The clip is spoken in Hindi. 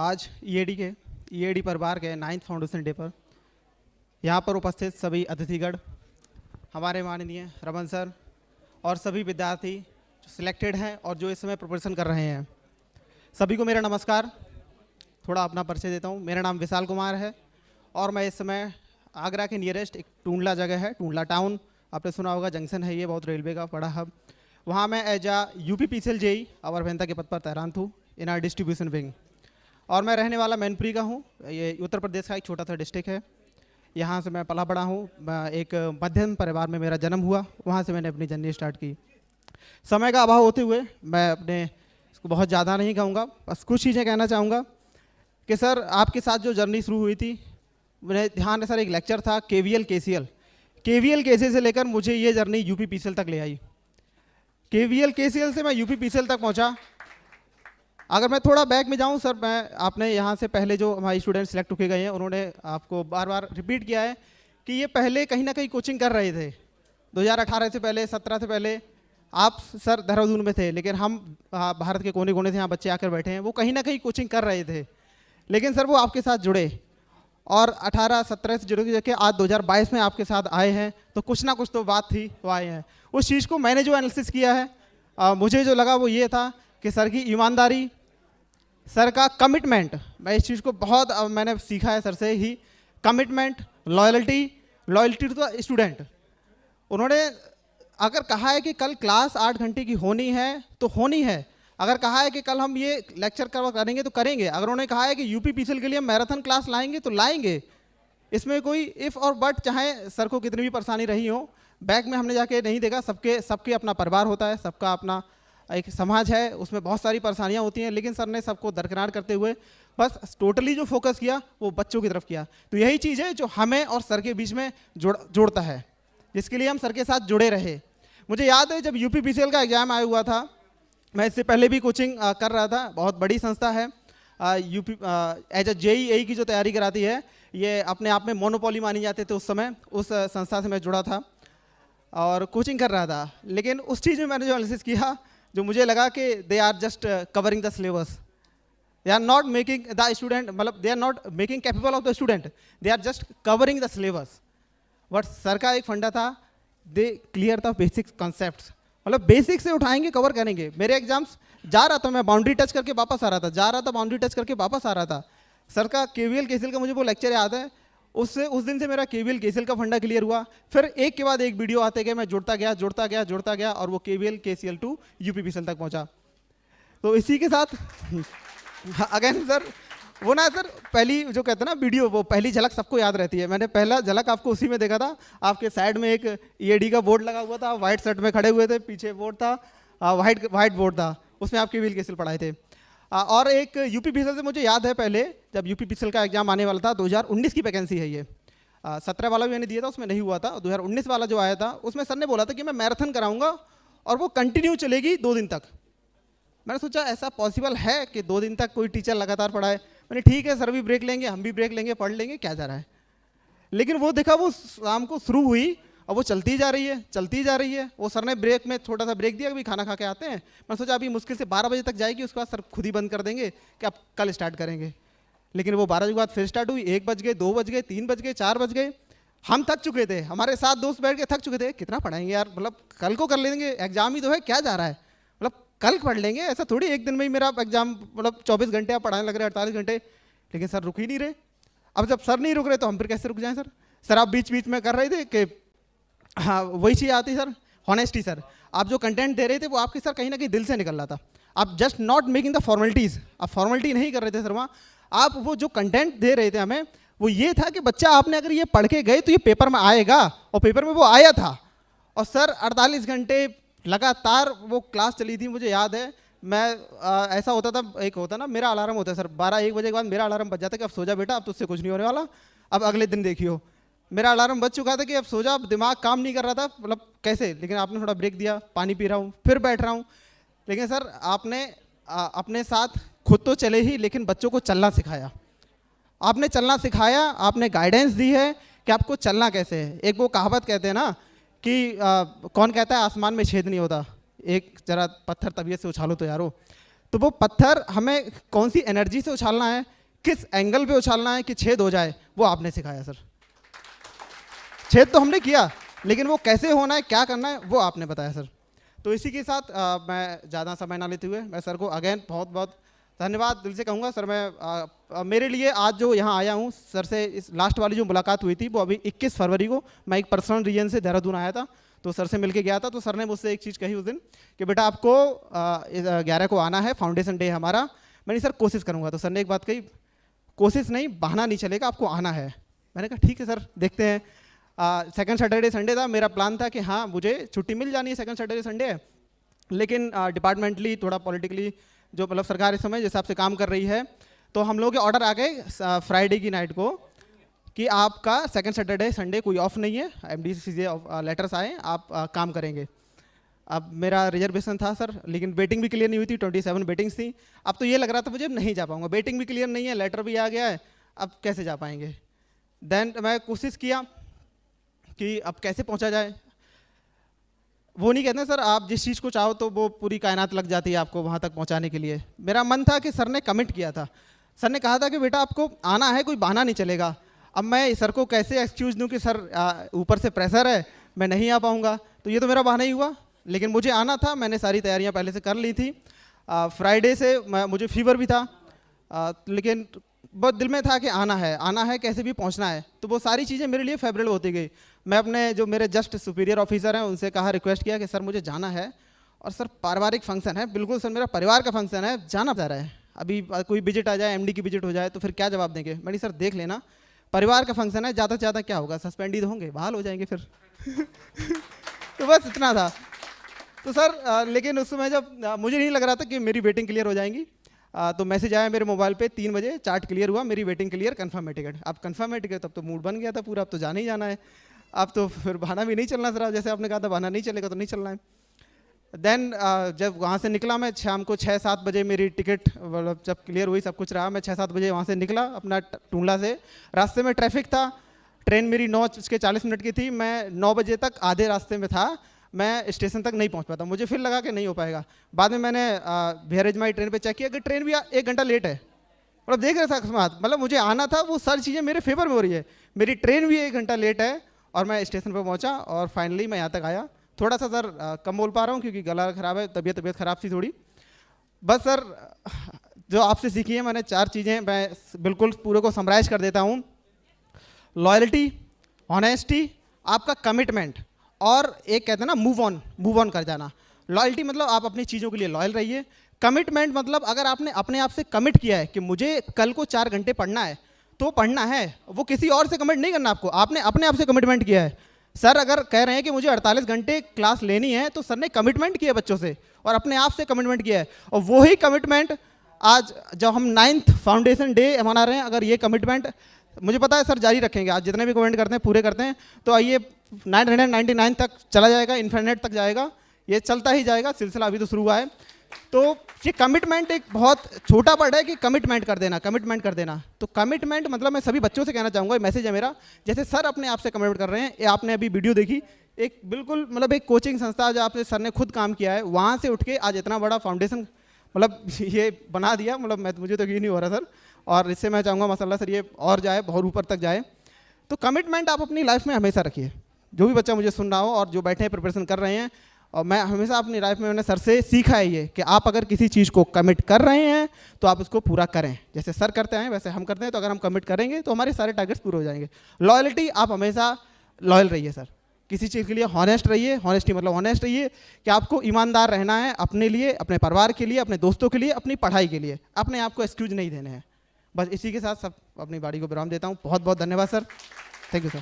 आज ईएडी परिवार के 9th फाउंडेशन डे पर यहाँ पर उपस्थित सभी अतिथिगण, हमारे माननीय रमन सर और सभी विद्यार्थी जो सिलेक्टेड हैं और जो इस समय प्रिपरेशन कर रहे हैं, सभी को मेरा नमस्कार। थोड़ा अपना परिचय देता हूँ। मेरा नाम विशाल कुमार है और मैं इस समय आगरा के नियरेस्ट एक टूंडला जगह है, टूंडला टाउन, आपने सुना होगा, जंक्शन है ये, बहुत रेलवे का बड़ा हब, वहाँ मैं एज UPPCL JEE अवर अभियंता के पद पर तैनात हूँ इन आर डिस्ट्रीब्यूशन विंग। और मैं रहने वाला मैनपुरी का हूँ। ये उत्तर प्रदेश का एक छोटा सा डिस्ट्रिक्ट है। यहाँ से मैं पला बड़ा हूँ। एक मध्यम परिवार में मेरा जन्म हुआ, वहाँ से मैंने अपनी जर्नी स्टार्ट की। समय का अभाव होते हुए मैं अपने इसको बहुत ज़्यादा नहीं कहूँगा, बस कुछ चीज़ें कहना चाहूँगा कि सर आपके साथ जो जर्नी शुरू हुई थी, मेरे ध्यान है सर एक लेक्चर था KVL KCL से लेकर मुझे ये जर्नी UPPCL तक ले आई। KVL KCL से मैं UPPCL तक पहुँचा। अगर मैं थोड़ा बैक में जाऊं सर, मैं आपने यहाँ से पहले जो हमारे स्टूडेंट सिलेक्ट होके गए हैं उन्होंने आपको बार बार रिपीट किया है कि ये पहले कहीं ना कहीं कोचिंग कर रहे थे। 2018 से पहले, 17 से पहले आप सर देहरादून में थे, लेकिन हम भारत के कोने कोने से यहाँ बच्चे आकर बैठे हैं, वो कहीं ना कहीं कोचिंग कर रहे थे, लेकिन सर वो आपके साथ जुड़े और 18-17 से जुड़े के आज 2022 में आपके साथ आए हैं, तो कुछ ना कुछ तो बात थी, वो आए हैं। उस चीज़ को मैंने जो एनालिसिस किया है, मुझे जो लगा वो ये था कि सर की ईमानदारी, सर का कमिटमेंट, मैं इस चीज़ को बहुत मैंने सीखा है सर से ही, commitment, loyalty to the student. उन्होंने अगर कहा है कि कल क्लास 8 घंटे की होनी है तो होनी है, अगर कहा है कि कल हम ये लेक्चर करेंगे तो करेंगे, अगर उन्होंने कहा है कि UPPCL के लिए मैराथन क्लास लाएंगे तो लाएंगे। इसमें कोई इफ़ और बट, चाहे सर को कितनी भी परेशानी रही हो, बैक में हमने जाके नहीं देखा, सबके अपना परिवार होता है, सबका अपना एक समाज है, उसमें बहुत सारी परेशानियां होती हैं, लेकिन सर ने सबको दरकिनार करते हुए बस टोटली जो फोकस किया वो बच्चों की तरफ किया। तो यही चीज़ है जो हमें और सर के बीच में जोड़ता है, जिसके लिए हम सर के साथ जुड़े रहे। मुझे याद है जब UPPCL का एग्ज़ाम आया हुआ था, मैं इससे पहले भी कोचिंग कर रहा था, बहुत बड़ी संस्था है एज JEE की जो तैयारी कराती है, ये अपने आप में मोनोपोली मानी जाते थे उस समय। उस संस्था से मैं जुड़ा था और कोचिंग कर रहा था, लेकिन उस चीज़ में मैंने जो एनालिसिस किया, जो मुझे लगा कि they are just covering the syllabus, they are not making the student, मतलब they are not making capable of the student, they are just covering the syllabus. But sir का एक फंडा था, they clear the basic concepts, मतलब बेसिक से उठाएंगे, कवर करेंगे। मेरे एग्जाम्स जा रहा था, मैं बाउंड्री टच करके वापस आ रहा था, जा रहा था बाउंड्री टच करके वापस आ रहा था। सर का KVL KCL का मुझे वो लेक्चर याद है, उस दिन से मेरा KVL KCL का फंडा क्लियर हुआ। फिर एक के बाद एक वीडियो आते गए, मैं जुड़ता गया और वो KVL KCL टू UPPCL तक पहुंचा। तो इसी के साथ अगेन सर वो ना सर, पहली जो कहते हैं ना वीडियो, वो पहली झलक सबको याद रहती है। मैंने पहला झलक आपको उसी में देखा था, आपके साइड में एक EAD का बोर्ड लगा हुआ था, व्हाइट शर्ट में खड़े हुए थे, पीछे बोर्ड था, व्हाइट बोर्ड था, उसमें आप KVL KCL पढ़ाए थे। और एक UPPCL से मुझे याद है, पहले जब UPPCL का एग्जाम आने वाला था, 2019 की वैकेंसी है ये, 17 वाला भी मैंने दिया था, उसमें नहीं हुआ था, 2019 वाला जो आया था उसमें सर ने बोला था कि मैं मैराथन कराऊंगा और वो कंटिन्यू चलेगी 2 दिन तक। मैंने सोचा ऐसा पॉसिबल है कि 2 दिन तक कोई टीचर लगातार पढ़ाए? मैंने ठीक है, सर भी ब्रेक लेंगे, हम भी ब्रेक लेंगे, पढ़ लेंगे, क्या जा रहा है। लेकिन वो देखा, वो शाम को शुरू हुई और वो चलती जा रही है। वो सर ने ब्रेक में थोड़ा सा ब्रेक दिया, अभी खाना खा के आते हैं। मैं सोचा अभी मुश्किल से 12 बजे तक जाएगी, उसके बाद सर खुद ही बंद कर देंगे कि अब कल स्टार्ट करेंगे। लेकिन वो 12 बजे के बाद फिर स्टार्ट हुई, 1 बज गए, 2 बज गए, 3 बज गए, 4 बज गए। हम थक चुके थे, हमारे साथ दोस्त बैठ के थक चुके थे, कितना पढ़ाएंगे यार, मतलब कल को कर लेंगे, एग्जाम ही तो है, क्या जा रहा है, मतलब कल पढ़ लेंगे, ऐसा थोड़ी एक दिन में ही मेरा एग्जाम, मतलब 24 घंटे आप पढ़ाने लग रहे हैं, 48 घंटे। लेकिन सर रुक ही नहीं रहे। अब जब सर नहीं रुक रहे तो हम फिर कैसे रुक जाएं सर आप बीच बीच में कर रहे थे कि हाँ, वही चीज़ आती सर, हॉनेस्टी। सर आप जो कंटेंट दे रहे थे वो आपके सर कहीं ना कहीं दिल से निकल रहा था। आप just not making the formalities, आप फॉर्मेलिटी नहीं कर रहे थे सर वहाँ। आप वो जो कंटेंट दे रहे थे हमें, वो ये था कि बच्चा आपने अगर ये पढ़ के गए तो ये पेपर में आएगा, और पेपर में वो आया था। और सर 48 घंटे लगातार वो क्लास चली थी। मुझे याद है, मैं ऐसा होता था, एक होता ना मेरा अलार्म होता है सर, 12-1 बजे के बाद मेरा अलार्म बज जाता है कि अब सो जा बेटा, अब तुझसे कुछ नहीं होने वाला, अब अगले दिन देखियो। मेरा अलार्म बज चुका था कि अब सो जा, दिमाग काम नहीं कर रहा था, मतलब कैसे, लेकिन आपने थोड़ा ब्रेक दिया, पानी पी रहा हूँ, फिर बैठ रहा हूँ। लेकिन सर आपने अपने साथ खुद तो चले ही, लेकिन बच्चों को चलना सिखाया, आपने चलना सिखाया, आपने गाइडेंस दी है कि आपको चलना कैसे है। एक वो कहावत कहते हैं ना कि कौन कहता है आसमान में छेद नहीं होता, एक जरा पत्थर तबीयत से उछालो तो यारो। तो वो पत्थर हमें कौन सी एनर्जी से उछालना है, किस एंगल पे उछालना है कि छेद हो जाए, वो आपने सिखाया सर। छेद तो हमने किया, लेकिन वो कैसे होना है, क्या करना है, वो आपने बताया सर। तो इसी के साथ मैं ज़्यादा समय ना लेते हुए मैं सर को अगेन बहुत बहुत धन्यवाद दिल से कहूँगा सर। मैं मेरे लिए आज जो यहाँ आया हूँ सर से, इस लास्ट वाली जो मुलाकात हुई थी वो अभी 21 फरवरी को मैं एक पर्सनल रीजन से देहरादून आया था, तो सर से मिलके गया था। तो सर ने मुझसे एक चीज़ कही उस दिन कि बेटा आपको 11 को आना है, फाउंडेशन डे हमारा। मैंने सर कोशिश करूँगा। तो सर ने एक बात कही, कोशिश नहीं, बहाना नहीं चलेगा, आपको आना है। मैंने कहा ठीक है सर, देखते हैं। सेकंड सैटरडे संडे था, मेरा प्लान था कि हाँ मुझे छुट्टी मिल जानी है सेकंड सैटरडे संडे है, लेकिन डिपार्टमेंटली थोड़ा पॉलिटिकली जो मतलब सरकार इस समय जिस हिसाब से काम कर रही है, तो हम लोग के ऑर्डर आ गए फ्राइडे की नाइट को कि आपका सेकंड सैटरडे संडे कोई ऑफ नहीं है, एमडीसी से लेटर्स आए, आप काम करेंगे। अब मेरा रिजर्वेशन था सर, लेकिन वेटिंग भी क्लियर नहीं हुई थी, 27 वेटिंग्स थी। अब तो ये लग रहा था मुझे नहीं जा पाऊंगा, वेटिंग भी क्लियर नहीं है, लेटर भी आ गया है, अब कैसे जा पाएंगे। देन मैं कोशिश किया कि अब कैसे पहुंचा जाए। वो नहीं कहते सर आप जिस चीज़ को चाहो तो वो पूरी कायनात लग जाती है आपको वहाँ तक पहुँचाने के लिए। मेरा मन था कि सर ने कमिट किया था, सर ने कहा था कि बेटा आपको आना है, कोई बहाना नहीं चलेगा। अब मैं सर को कैसे एक्सक्यूज़ दूँ कि सर ऊपर से प्रेशर है, मैं नहीं आ पाऊँगा, तो ये तो मेरा बहाना ही हुआ। लेकिन मुझे आना था, मैंने सारी तैयारियाँ पहले से कर ली थी। फ्राइडे से मुझे फीवर भी था, लेकिन बहुत दिल में था कि आना है, कैसे भी पहुंचना है। तो वो सारी चीज़ें मेरे लिए फेवरेबल होती गई। मैं अपने जो मेरे जस्ट सुपीरियर ऑफिसर हैं उनसे कहा, रिक्वेस्ट किया कि सर मुझे जाना है, और सर पारिवारिक फंक्शन है, बिल्कुल सर मेरा परिवार का फंक्शन है, जाना जा रहा है। अभी कोई विजिट आ जाए, एमडी की विजिट हो जाए तो फिर क्या जवाब देंगे। मैंने सर देख लेना, परिवार का फंक्शन है, ज़्यादा से ज़्यादा क्या होगा, सस्पेंड ही तो होंगे, बहाल हो जाएंगे फिर। तो बस इतना था। तो सर लेकिन उस समय जब मुझे नहीं लग रहा था कि मेरी वेटिंग क्लियर हो जाएंगी, तो मैसेज आया मेरे मोबाइल पे 3 बजे, चार्ट क्लियर हुआ, मेरी वेटिंग क्लियर, कंफर्म है टिकट। अब कंफर्म है टिकट, तब तो मूड बन गया था पूरा, अब तो जाना ही जाना है। अब तो फिर बहाना भी नहीं चलना सर, जैसे आपने कहा था बहाना नहीं चलेगा तो नहीं चलना है। देन जब वहाँ से निकला मैं शाम को 6-7 बजे मेरी टिकट मतलब जब क्लियर हुई, सब कुछ रहा, मैं 6-7 बजे वहाँ से निकला अपना टूंडला से। रास्ते में ट्रैफिक था, ट्रेन मेरी 9:40 की थी, मैं 9 बजे तक आधे रास्ते में था, मैं स्टेशन तक नहीं पहुंच पाता। मुझे फिर लगा कि नहीं हो पाएगा। बाद में मैंने बिहार माई ट्रेन पे चेक किया कि ट्रेन भी 1 घंटा लेट है। मतलब देख रहे थे अकस्मात, मतलब मुझे आना था, वो सारी चीज़ें मेरे फेवर में हो रही है, मेरी ट्रेन भी 1 घंटा लेट है, और मैं स्टेशन पर पहुंचा और फाइनली मैं यहाँ तक आया। थोड़ा सा सर कम बोल पा रहा हूँ क्योंकि गला ख़राब है, तबीयत ख़राब थी थोड़ी। बस सर जो आपसे सीखी है मैंने 4 चीज़ें, मैं बिल्कुल पूरे को समराइज कर देता हूँ। लॉयल्टी, ऑनेस्टी, आपका कमिटमेंट, और एक कहते हैं ना मूव ऑन कर जाना। लॉयल्टी मतलब आप अपनी चीज़ों के लिए लॉयल रहिए। कमिटमेंट मतलब अगर आपने अपने आप से कमिट किया है कि मुझे कल को 4 घंटे पढ़ना है तो पढ़ना है, वो किसी और से कमिट नहीं करना आपको, आपने अपने आप से कमिटमेंट किया है। सर अगर कह रहे हैं कि मुझे 48 घंटे क्लास लेनी है, तो सर ने कमिटमेंट किया बच्चों से और अपने आप से कमिटमेंट किया है, और वही कमिटमेंट आज जब हम 9th फाउंडेशन डे मना रहे हैं, अगर ये कमिटमेंट मुझे पता है सर जारी रखेंगे, आज जितने भी कमेंट करते हैं पूरे करते हैं, तो आइए 999 तक चला जाएगा, इन्फिनिट तक जाएगा, ये चलता ही जाएगा, सिलसिला अभी तो शुरू हुआ है। तो ये कमिटमेंट एक बहुत छोटा वर्ड है कि कमिटमेंट कर देना। तो कमिटमेंट मतलब मैं सभी बच्चों से कहना चाहूँगा, मैसेज है मेरा, जैसे सर अपने आप से कमिटमेंट कर रहे हैं। ये आपने अभी वीडियो देखी, एक बिल्कुल मतलब एक कोचिंग संस्था जो आपसे सर ने खुद काम किया है, वहाँ से उठ के आज इतना बड़ा फाउंडेशन मतलब ये बना दिया, मतलब मुझे तो यकीन नहीं हो रहा सर, और इससे मैं चाहूँगा माशाल्लाह सर ये और जाए, बहुत ऊपर तक जाए। तो कमिटमेंट आप अपनी लाइफ में हमेशा रखिए। जो भी बच्चा मुझे सुन रहा हो और जो बैठे हैं प्रिपरेशन कर रहे हैं, और मैं हमेशा अपनी लाइफ में मैंने सर से सीखा है ये कि आप अगर किसी चीज़ को कमिट कर रहे हैं तो आप उसको पूरा करें। जैसे सर करते हैं वैसे हम करते हैं, तो अगर हम कमिट करेंगे तो हमारे सारे टारगेट्स पूरे हो जाएंगे। लॉयल्टी, आप हमेशा लॉयल रहिए सर, किसी चीज़ के लिए हॉनेस्ट रहिए। हॉनेस्टी मतलब हॉनेस्ट रहिए कि आपको ईमानदार रहना है अपने लिए, अपने परिवार के लिए, अपने दोस्तों के लिए, अपनी पढ़ाई के लिए, अपने आप को एक्सक्यूज नहीं देने हैं। बस इसी के साथ सब अपनी बारी को विराम देता हूँ। बहुत बहुत धन्यवाद सर, थैंक यू सर।